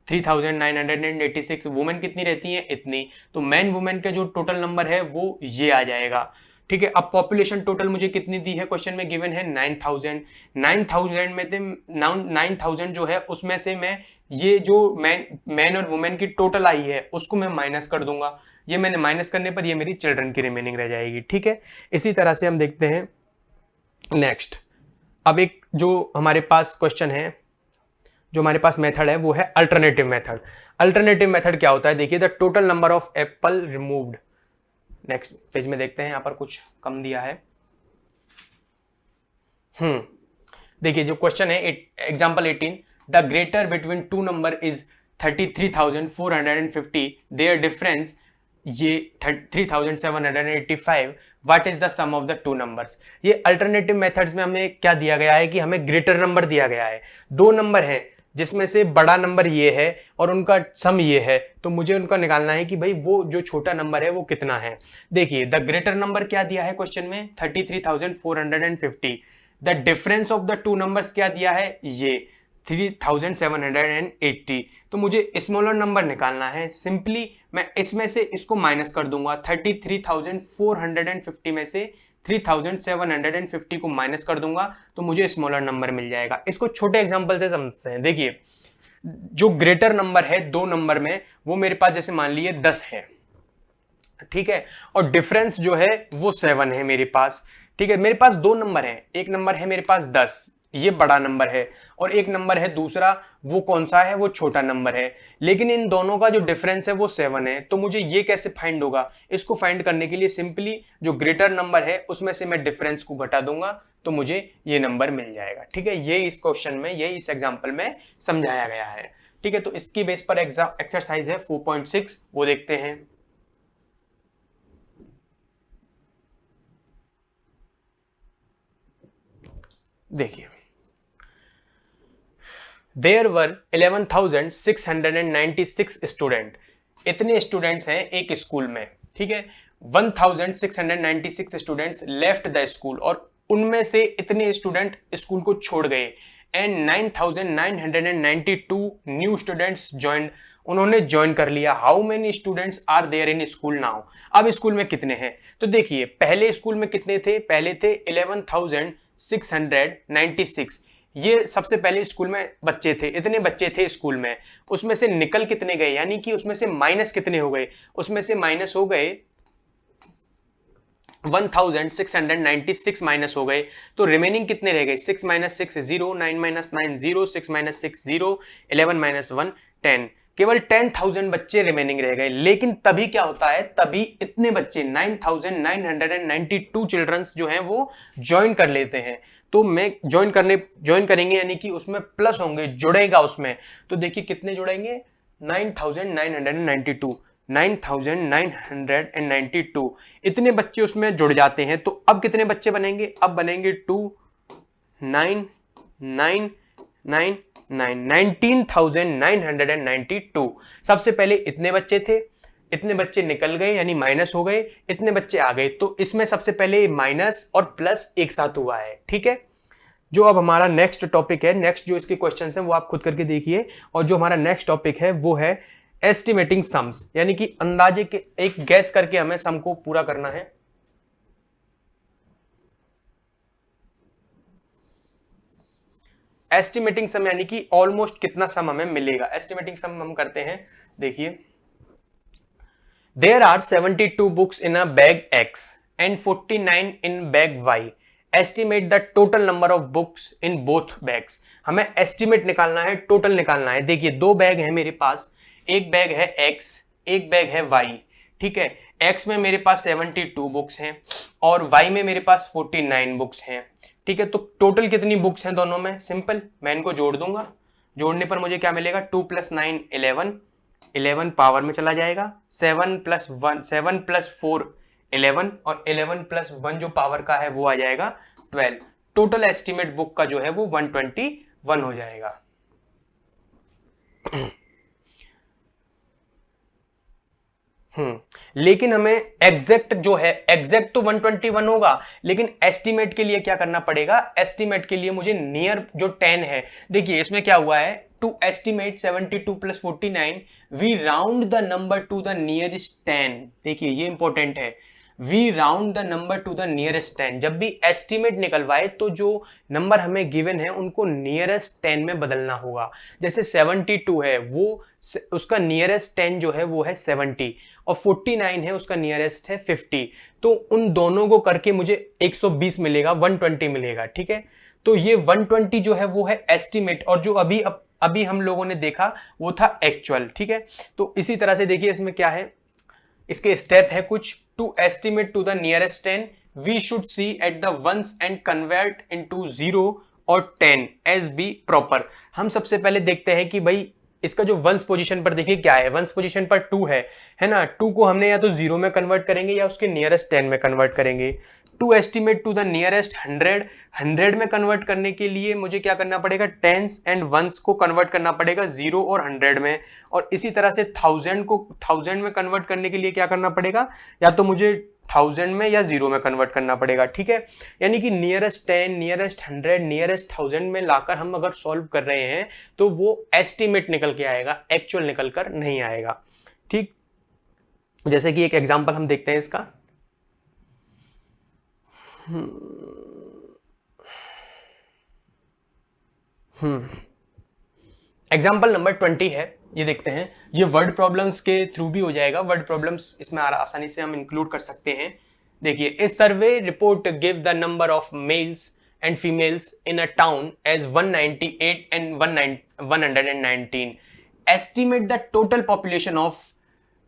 3,986, वुमेन कितनी रहती हैं, इतनी। तो मैन वुमेन का जो टोटल नंबर है वो ये आ जाएगा। ठीक है, अब पॉपुलेशन टोटल मुझे कितनी दी है, क्वेश्चन में गिवन है 9,000। 9,000 में से 9,000 जो है उसमें से मैं ये जो मैन और वुमेन की टोटल आई है उसको मैं माइनस कर दूंगा। ये मैंने माइनस करने पर ये मेरी चिल्ड्रन की रिमेनिंग रह जाएगी। ठीक है, इसी तरह से हम देखते हैं नेक्स्ट। अब एक जो हमारे पास क्वेश्चन है, जो हमारे पास मेथड है वो है अल्टरनेटिव मेथड। अल्टरनेटिव मेथड क्या होता है, देखिए the total number of Apple removed. Next page में देखते हैं, यहां पर कुछ कम दिया है। देखिए जो क्वेश्चन है example 18, the greater between two number is 33,450, their difference ये 3,785, what is the sum of the two numbers. ये अल्टरनेटिव मेथड्स में हमें क्या दिया गया है कि हमें ग्रेटर नंबर दिया गया है, दो नंबर हैं जिसमें से बड़ा नंबर ये है और उनका सम ये है, तो मुझे उनका निकालना है कि भाई वो जो छोटा नंबर है वो कितना है। देखिए द ग्रेटर नंबर क्या दिया है क्वेश्चन में, 33,450, the difference of the two numbers क्या दिया है, ये 3,780, तो मुझे स्मॉलर नंबर निकालना है। सिंपली मैं इसमें से इसको माइनस कर दूंगा, 33,450 में से 3,750 को माइनस कर दूंगा तो मुझे स्मॉलर नंबर मिल जाएगा। इसको छोटे एग्जांपल से समझते हैं। देखिए जो ग्रेटर नंबर है दो नंबर में, वो मेरे पास जैसे मान लीजिए 10 है, ठीक है, और डिफरेंस जो है वो 7 है मेरे पास, ठीक है। मेरे पास दो नंबर है, एक नंबर है मेरे पास 10, ये बड़ा नंबर है, और एक नंबर है दूसरा, वो कौन सा है, वो छोटा नंबर है, लेकिन इन दोनों का जो डिफरेंस है वो 7 है। तो मुझे ये कैसे फाइंड होगा, इसको फाइंड करने के लिए सिंपली जो ग्रेटर नंबर है उसमें से मैं डिफरेंस को घटा दूंगा तो मुझे ये नंबर मिल जाएगा, ठीक है। ये इस क्वेश्चन में, ये इस एग्जाम्पल में समझाया गया है, ठीक है। तो इसकी बेस पर एक्सरसाइज है 4.6, वो देखते हैं। देखिए देयर वर 11,696 स्टूडेंट, इतने स्टूडेंट्स हैं एक स्कूल में, ठीक है। 1,696 स्टूडेंट्स लेफ्ट द स्कूल, और उनमें से इतने स्टूडेंट स्कूल को छोड़ गए, एंड 9,992 न्यू स्टूडेंट्स ज्वाइंड, उन्होंने ज्वाइन कर लिया। How many students are there in school now, अब स्कूल में कितने हैं। तो देखिए पहले स्कूल में कितने थे, पहले थे 11,696, ये सबसे पहले स्कूल में बच्चे थे, इतने बच्चे थे स्कूल में, उसमें से निकल कितने गए, यानी कि उसमें से माइनस कितने हो गए, उसमें से माइनस हो गए 1,696 माइनस हो गए, तो रिमेनिंग कितने रह गए, 6 माइनस 6 0, 9 माइनस 9 0, 6 माइनस 6 0, 11 माइनस 1 10, केवल 10,000 बच्चे रिमेनिंग रह गए। लेकिन तभी क्या होता है, तभी इतने बच्चे 9,992 चिल्ड्रंस जो हैं वो ज्वाइन कर लेते हैं। तो मैं ज्वाइन करेंगे यानी कि उसमें प्लस होंगे, जुड़ेगा उसमें, तो देखिए कितने जुड़ेंगे, 9,992, 9,992 इतने बच्चे उसमें जुड़ जाते हैं। तो अब कितने बच्चे बनेंगे, अब बनेंगे 2 9 9 9 19,992। सबसे पहले इतने बच्चे थे, इतने बच्चे निकल गए यानी माइनस हो गए, इतने बच्चे आ गए, तो इसमें सबसे पहले माइनस और प्लस एक साथ हुआ है, ठीक है। जो अब हमारा नेक्स्ट टॉपिक है, नेक्स्ट जो इसके क्वेश्चंस हैं वो आप खुद करके देखिए, और जो हमारा नेक्स्ट टॉपिक है वो है एस्टिमेटिंग सम्स, यानी कि अंदाजे के एक गैस करके हमें सम को पूरा करना है। एस्टिमेटिंग सम यानी कि ऑलमोस्ट कितना सम हमें मिलेगा, एस्टिमेटिंग सम हम करते हैं। देखिए there are 72 books in a bag X and 49 in bag Y, estimate the total number of books in both bags. हमें एस्टिमेट निकालना है, टोटल निकालना है। देखिए दो बैग है मेरे पास, एक बैग है X, एक बैग है Y, ठीक है। X में मेरे पास 72 बुक्स हैं और Y में मेरे पास 49 बुक्स हैं, ठीक है। तो टोटल कितनी बुक्स हैं दोनों में, सिंपल मैं इनको जोड़ दूंगा, जोड़ने पर मुझे क्या मिलेगा, 2 + 9 11, 11 पावर में चला जाएगा, 7 + 4 11, और 11 + 1 जो पावर का है वो आ जाएगा 12। टोटल एस्टिमेट बुक का जो है वो 121 हो जाएगा। लेकिन हमें एग्जैक्ट जो है, एग्जैक्ट तो 121 होगा, लेकिन एस्टिमेट के लिए क्या करना पड़ेगा, एस्टिमेट के लिए मुझे नियर जो 10 है, देखिए इसमें क्या हुआ है, to estimate 72 + 49 we round the number to the nearest 10। देखिए ये इंपॉर्टेंट है, we round the number to the nearest 10। जब भी एस्टिमेट निकलवाए तो जो नंबर हमें गिवन है उनको नियरेस्ट 10 में बदलना होगा। जैसे 72 है, वो उसका नियरेस्ट 10 जो है वो है 70, और 49 है उसका नियरेस्ट है 50, तो उन दोनों को करके मुझे 120 मिलेगा, 120 मिलेगा, ठीक है। तो ये 120 जो है वो है एस्टिमेट, और जो अभी हम लोगों ने देखा वो था एक्चुअल। ठीक है, तो इसी तरह से देखिए इसमें क्या है, इसके स्टेप है कुछ। To estimate to the nearest 10 we should see at the ones and convert into 0 और 10 एज बी प्रॉपर। हम सबसे पहले देखते हैं कि भाई इसका जो वंस पोजीशन पर देखिए क्या है, वंस पोजीशन पर 2 है ना, 2 को हमने या तो 0 में कन्वर्ट करेंगे या उसके नियरेस्ट 10 में कन्वर्ट करेंगे। To estimate to the nearest 100 में कन्वर्ट करने के लिए मुझे क्या करना पड़ेगा, टेंस एंड वंस को कन्वर्ट करना पड़ेगा 0 और 100 में। और इसी तरह से 1000 को 1000 में कन्वर्ट करने के लिए क्या करना पड़ेगा, या तो मुझे 1000 में या 0 में कन्वर्ट करना पड़ेगा। ठीक है, यानी कि नियरेस्ट 10, नियरेस्ट 100, नियरेस्ट 1000 में लाकर हम अगर सॉल्व कर रहे हैं तो वो एस्टिमेट निकल के आएगा, एक्चुअल निकल कर नहीं आएगा। ठीक, जैसे कि एक एग्जांपल हम देखते हैं इसका। एग्जाम्पल नंबर 20 है, ये देखते हैं। ये वर्ड प्रॉब्लम्स के थ्रू भी हो जाएगा, वर्ड प्रॉब्लम्स इसमें आसानी से हम इंक्लूड कर सकते हैं। देखिए, a survey report give the number of males and females in a town as 198 and 119। Estimate the total population of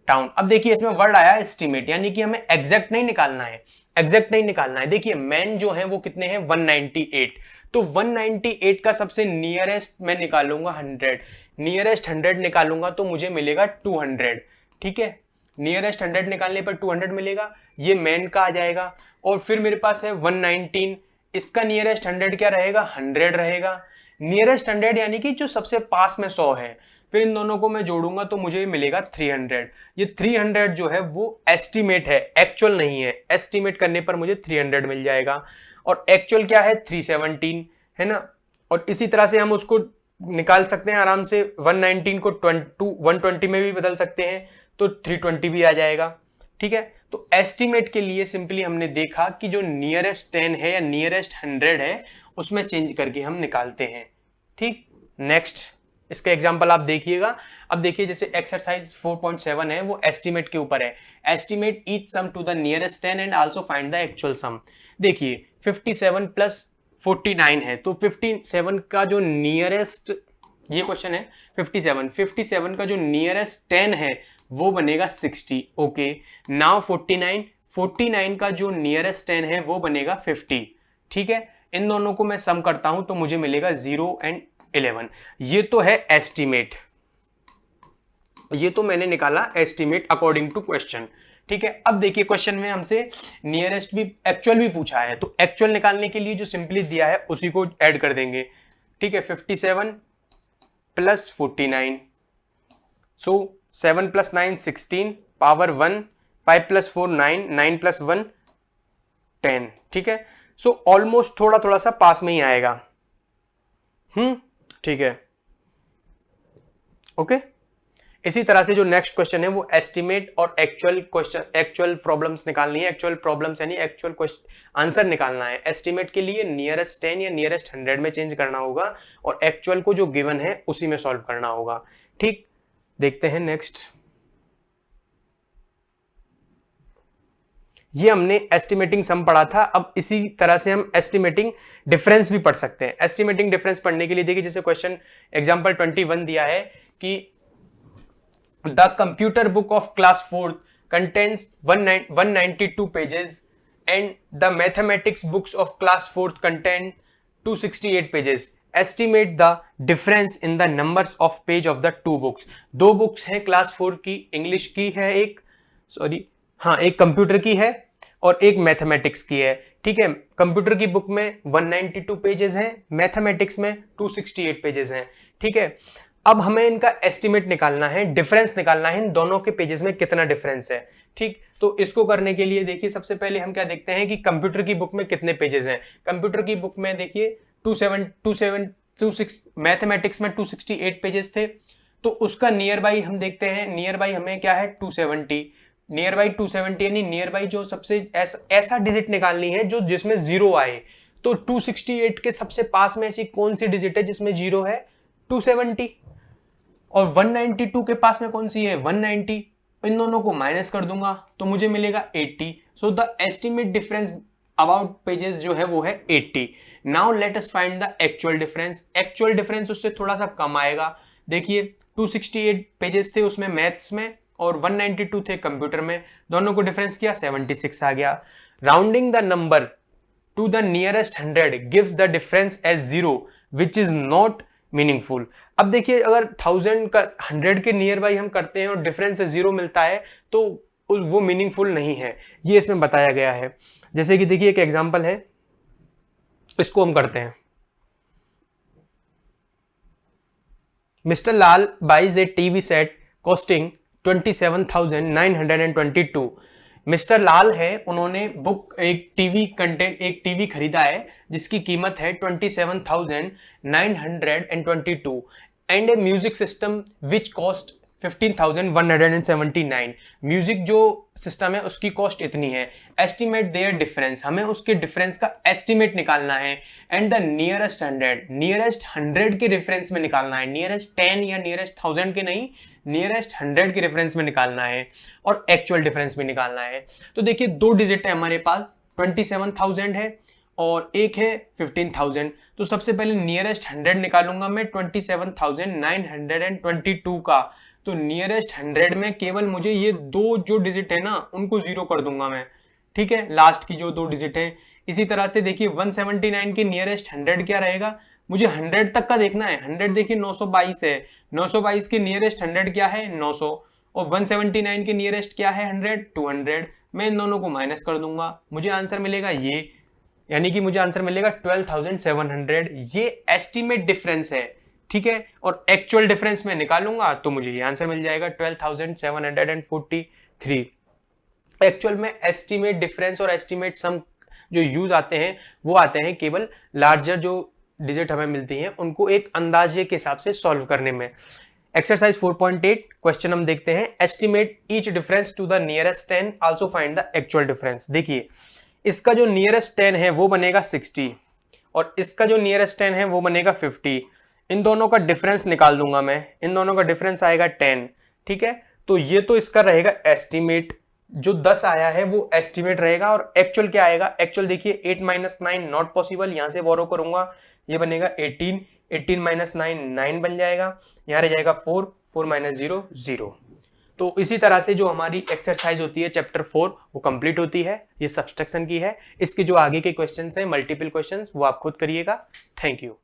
town. अब देखिए इसमें वर्ड आया एस्टिमेट, यानी कि हमें एग्जैक्ट नहीं निकालना है, एग्जैक्ट नहीं निकालना है। देखिए मैन जो है वो कितने हैं, 198, तो 198 का सबसे नियरेस्ट मैं निकालूंगा 100, नियरेस्ट 100 निकालूंगा तो मुझे मिलेगा 200। ठीक है, नियरेस्ट 100 निकालने पर 200 मिलेगा, ये मैन का आ जाएगा। और फिर मेरे पास है 119, इसका नियरेस्ट 100 क्या रहेगा, 100 रहेगा। नियरेस्ट 100 यानी कि जो सबसे पास में 100 है, फिर इन दोनों को मैं जोड़ूंगा तो मुझे मिलेगा 300। ये 300 जो है वो एस्टिमेट है, एक्चुअल नहीं है। एस्टिमेट करने पर मुझे 300 मिल जाएगा, और एक्चुअल क्या है 317, है ना। और इसी तरह से हम उसको निकाल सकते हैं आराम से, 119 को 120 में भी बदल सकते हैं तो 320 भी आ जाएगा। ठीक है, तो एस्टिमेट के लिए सिंपली हमने देखा कि जो नियरेस्ट 10 है या नियरेस्ट 100 है उसमें चेंज करके हम निकालते हैं। ठीक, नेक्स्ट इसका एग्जांपल आप देखिएगा। अब देखिए जैसे एक्सरसाइज 4.7 है, वो एस्टिमेट के ऊपर है। Estimate each sum to the nearest 10 and also find the actual sum. देखिए 57 प्लस 49 है, तो 57 का जो नियरेस्ट, ये क्वेश्चन है 57 का जो नियरेस्ट 10 है वो बनेगा 60। ओके, नाउ 49 का जो नियरेस्ट 10 है वो बनेगा 50। ठीक है, इन दोनों को मैं सम करता हूं तो मुझे मिलेगा 0 एंड 11। ये तो है एस्टिमेट, ये तो मैंने निकाला एस्टिमेट अकॉर्डिंग टू क्वेश्चन। ठीक है, अब देखिए क्वेश्चन में हमसे नियरेस्ट भी एक्चुअल भी पूछा है, तो एक्चुअल निकालने के लिए जो सिंपली दिया है उसी को ऐड कर देंगे। ठीक है, 57 प्लस 49, सो 7 प्लस 9 16 पावर 1, 5 प्लस 4 9, 9 प्लस 1 10। ठीक है, सो ऑलमोस्ट थोड़ा थोड़ा सा पास में ही आएगा। ठीक है, ओके। इसी तरह से जो नेक्स्ट क्वेश्चन है वो एस्टिमेट और एक्चुअल क्वेश्चन, एक्चुअल प्रॉब्लम्स निकालनी है। एक्चुअल प्रॉब्लम्स यानी एक्चुअल आंसर निकालना है। एस्टिमेट के लिए नियरेस्ट 10 या नियरेस्ट 100 में चेंज करना होगा, और एक्चुअल को जो गिवन है उसी में सॉल्व करना होगा। ठीक, देखते हैं नेक्स्ट। ये हमने एस्टिमेटिंग सम पढ़ा था, अब इसी तरह से हम एस्टिमेटिंग डिफरेंस भी पढ़ सकते हैं। एस्टिमेटिंग डिफरेंस पढ़ने के लिए देखिए जैसे क्वेश्चन एग्जांपल 21 दिया है कि the computer book of class 4 contains 192 pages and the mathematics books of class 4 contain 268 pages. Estimate the difference in the numbers of page of the to books. दो बुक्स है क्लास 4 की, इंग्लिश की है एक, एक कंप्यूटर की है और एक मैथमेटिक्स की है। ठीक है, कंप्यूटर की बुक में 192 पेजेस हैं, मैथमेटिक्स में 268 पेजेस हैं। ठीक है, अब हमें इनका एस्टिमेट निकालना है, डिफरेंस निकालना है, इन दोनों के पेजेस में कितना डिफरेंस है। ठीक, तो इसको करने के लिए देखिए सबसे पहले हम क्या देखते हैं कि कंप्यूटर की बुक में कितने पेजेस हैं। कंप्यूटर की बुक में देखिए 26 मैथमेटिक्स में 268 पेजेस थे, तो उसका नियर बाई हम देखते हैं, नियर बाई हमें क्या है 270, नियर बाई 270 यानी नियर बाई जो सबसे ऐसा डिजिट निकालनी है जो जिसमें 0 आए। तो 268 के सबसे पास में ऐसी कौन सी डिजिट है जिसमें 0 है, 270। और 192 के पास में कौन सी है, 190। इन दोनों को माइनस कर दूंगा तो मुझे मिलेगा 80। So the estimate difference about pages जो है वो है 80। Now let us find the actual difference. Actual difference उससे थोड़ा सा कम आएगा। देखिए 268 पेजेस थे उसमें मैथ्स में और 192 थे कंप्यूटर में, दोनों को डिफरेंस किया 76 आ गया। Rounding the number to the nearest 100 gives the difference as 0 which is not meaningful. अब देखिए अगर 1000 का 100 के नियर बाई हम करते हैं और डिफरेंस 0 मिलता है तो वो मीनिंगफुल नहीं है, ये इसमें बताया गया है। जैसे कि देखिए एक एग्जांपल है, इसको हम करते हैं। मिस्टर लाल बाइज ए टीवी सेट कॉस्टिंग 27,922। मिस्टर लाल है, उन्होंने एक टीवी खरीदा है जिसकी कीमत है 27,922 and A music system which cost 15,179। Music जो सिस्टम है उसकी कॉस्ट इतनी है। एस्टिमेट देयर डिफरेंस, हमें उसके डिफरेंस का एस्टिमेट निकालना है। एंड द नियरेस्ट 100 के डिफरेंस में निकालना है, नियरेस्ट 10 या नियरेस्ट 1000 के नहीं, नियरेस्ट 100 के डिफरेंस में निकालना है और एक्चुअल डिफरेंस में निकालना है। तो देखिए 2 डिजिट है हमारे पास, 27,000 है और एक है 15,000। तो सबसे पहले नियरेस्ट 100 निकालूंगा मैं 27,922 का। तो नियरेस्ट 100 में केवल मुझे ये 2 जो डिजिट है ना उनको 0 कर दूंगा मैं, ठीक है, लास्ट की जो 2 डिजिट है। इसी तरह से देखिए 179 के नियरेस्ट 100 क्या रहेगा, मुझे 100 तक का देखना है। 100 देखिए 922 है, 922 के नियरेस्ट 100 क्या है 900 और 179 के नियरेस्ट क्या है 100 200। मैं इन दोनों को माइनस कर दूंगा, मुझे आंसर मिलेगा ये, यानी कि मुझे आंसर मिलेगा 12,700। ये एस्टिमेट डिफरेंस है, ठीक है, और एक्चुअल डिफरेंस में निकालूंगा तो मुझे ये आंसर मिल जाएगा 12,743। एक्चुअल में एस्टिमेट डिफरेंस और एस्टिमेट सम जो यूज आते हैं वो आते हैं केवल लार्जर जो डिजिट हमें मिलती हैं उनको एक अंदाजे के हिसाब से सॉल्व करने में। एक्सरसाइज 4.8 क्वेश्चन हम देखते हैं। Estimate each difference to the nearest 10, also find the actual difference. देखिए इसका जो नियरेस्ट 10 है वो बनेगा 60 और इसका जो नियरेस्ट 10 है वो बनेगा 50। इन दोनों का डिफरेंस निकाल दूंगा मैं, इन दोनों का डिफरेंस आएगा 10, ठीक है। तो ये तो इसका रहेगा एस्टिमेट, जो 10 आया है वो एस्टिमेट रहेगा। और एक्चुअल क्या आएगा, एक्चुअल देखिए 8 - 9 नॉट पॉसिबल, यहां से बोरो करूंगा, ये बनेगा 18, 18 - 9 9 बन जाएगा, यहाँ रह जाएगा 4, 4 - 0 0। तो इसी तरह से जो हमारी एक्सरसाइज होती है चैप्टर 4 वो कंप्लीट होती है। ये सब्सट्रैक्शन की है। इसके जो आगे के क्वेश्चंस हैं मल्टीपल क्वेश्चंस वो आप खुद करिएगा। Thank you.